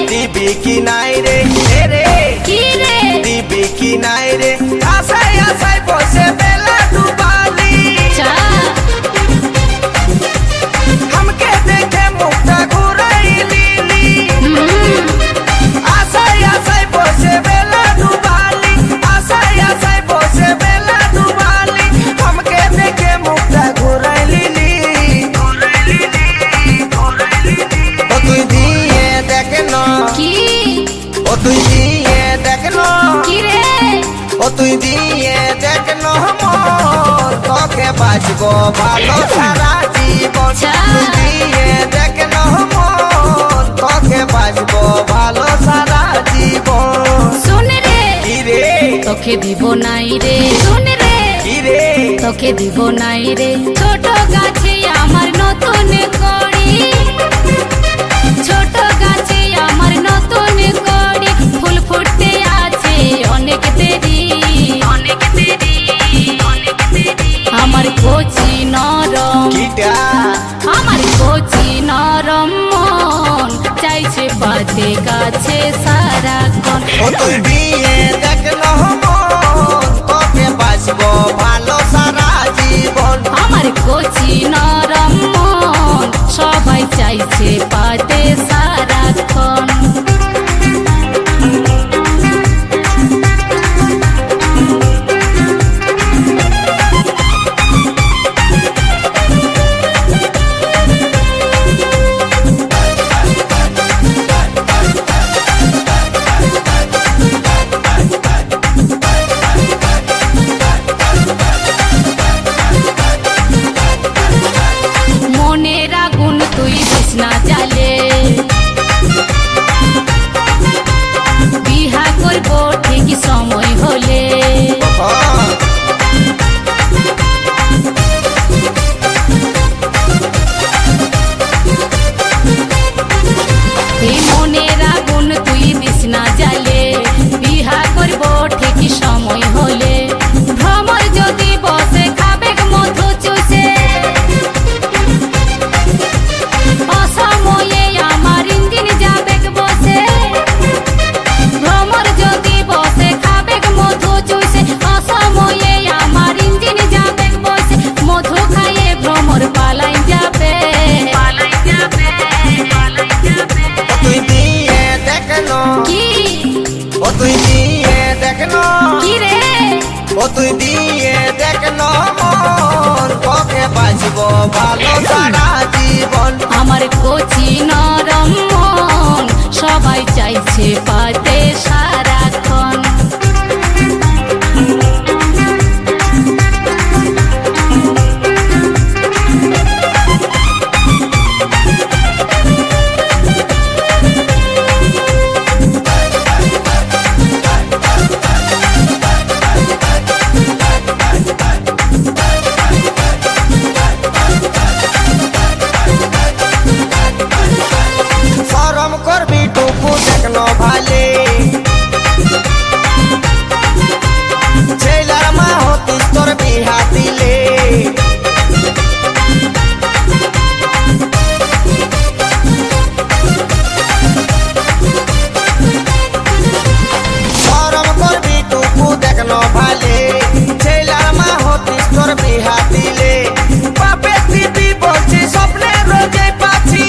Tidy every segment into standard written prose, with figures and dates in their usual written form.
দিবি কি নাই রে রে কি রে দিবি কি নাই রে আশায় আশায় বসে বেলা ডুবালি हमके देखे मुक्ता घुराइली आशाय आशाय बसे बेला डुबाली आशाय आशाय बसे बेला डुबाली हमके देखे मुक्ता घुराइली ओ तुई दिए देखनो কি ओ तुई दिए देखनो কি রে ओ तुई दिए देखनो मोर তোকে বাঁচবো ভালো সারা জীবন তুই দিয়ে দেখনো মন তোকে বাঁচবো ভালো সারা জীবন শুন রে কি রে তোকে দিব নাই রে শুন রে কি রে তোকে দিব নাই রে ছোট গাছে আমার নতুন কড়ি ছোট গাছে আমার নতুন কড়ি ফুল ফুটতে আছে অনেক দেরি অনেক দেরি অনেক দেরি আমার কচি নরম কিটা আমার কচি নরম মন চাইছে পাতে কাছে সারাক্ষণ ও তুই দিয়ে দেখনো মন তোকে বাঁচবো ভালো সারা জীবন আমার কচি নরম মন সবাই চাইছে পাতে সারাক্ষণ মনের আগুন তুই দিস না জ্বালে বিহা করব ঠিক সময় হলে এই মনের আগুন তুই দিস না জ্বালে বিহা করব ঠিক সময় হলে ভ্রমর যদি বসে খাবে মধু চুষে অসময়ে আমার ইঞ্জিন যাবে বসে ভ্রমর যদি বসে খাবে মধু চুষে অসময়ে আমার ইঞ্জিন যাবে বসে মধু খাইয়ে ভ্রমর পালাই যাবে পালাই যাবে পালাই যাবে ও তুই দিয়ে দেখনো কি ও তুই দিয়ে দেখনো কি রে ও তুই দিয়ে দেখনো মন তোকে বাঁচবো ভালো সারা জীবন আমার কচি নরম মন সবাই চাইছে পাতে সারাক্ষণ শরম করবি টুকু দেখনো ভালে ছেলার মা হতিস তোর বিহা দিলে শরম করবি টুকু দেখনো ভালে ছেলার মা হতিস তোর বিহা দিলে বাপে দিবি বলছি স্বপ্নে রোজে পাচ্ছি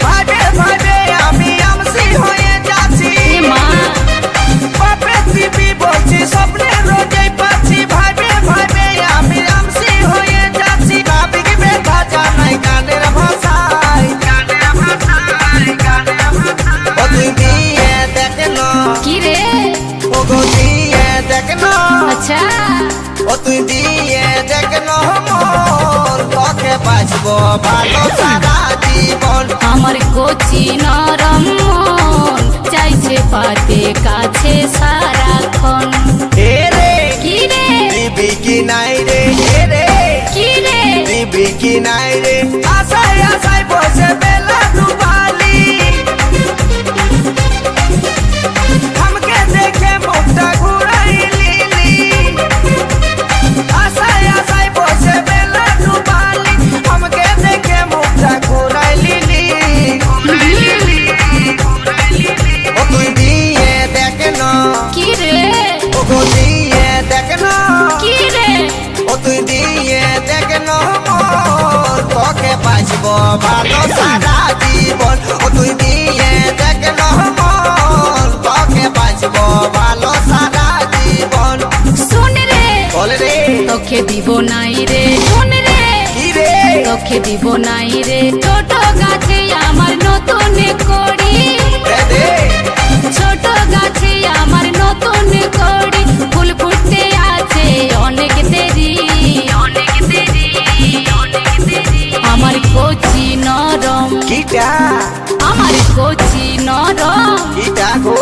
ভাবে ভাবে আমি আমসি হয়ে যাচ্ছি মা বাপে দিবি বলছি স্বপ্নে রোজে পাচ্ছি ভাবে ভাবে আমি আমসি হয়ে যাচ্ছি ভাবিক ব্যথা জানাই গানের ভাষায় গানের ভাষায় গানের ভাষায় ও তুই দিয়ে দেখনো কি রে ও গো দিয়ে দেখনো আচ্ছা ও তুই দিয়ে দেখনো মন তোকে বাঁচবো ভালো সারা জীবন আমার কচি নরম মন চাইছে পাতে কাছে সারাক্ষণ হে রে কি রে দিবি কি নাই রে হে রে কি রে দিবি কি নাই রে আশায় আশায় বসে বেলা ডুবালি हमके देखे मुक्ता घुराइली आशाय आशाय बसे बेला डुबाली हमके देखे मुक्ता घुराइली সারা জীবন ও তুই দিয়ে দেখলো মন তোকে বাঁচবো ভালো সারা জীবন শুন রে বল রে তোকে দিব নাই রে শুন রে কি রে তোকে দিব নাই রে ছোট গাছে আমার নতুন কড়ি দে দে ছোট গাছে আমার নতুন কড়ি ফুল ফুটতে আছে অনেক দেরি অনেক দেরি অনেক দেরি আমার কচি নরম কিটা আমার কচি নরম কিটা গো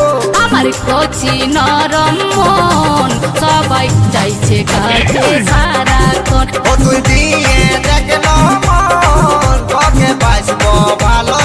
আমার কচি নরম মন সবাই চাইছে কাছে সারাক্ষণ ও তুই দিয়ে দেখলো মন তোকে বাঁচবো ভালো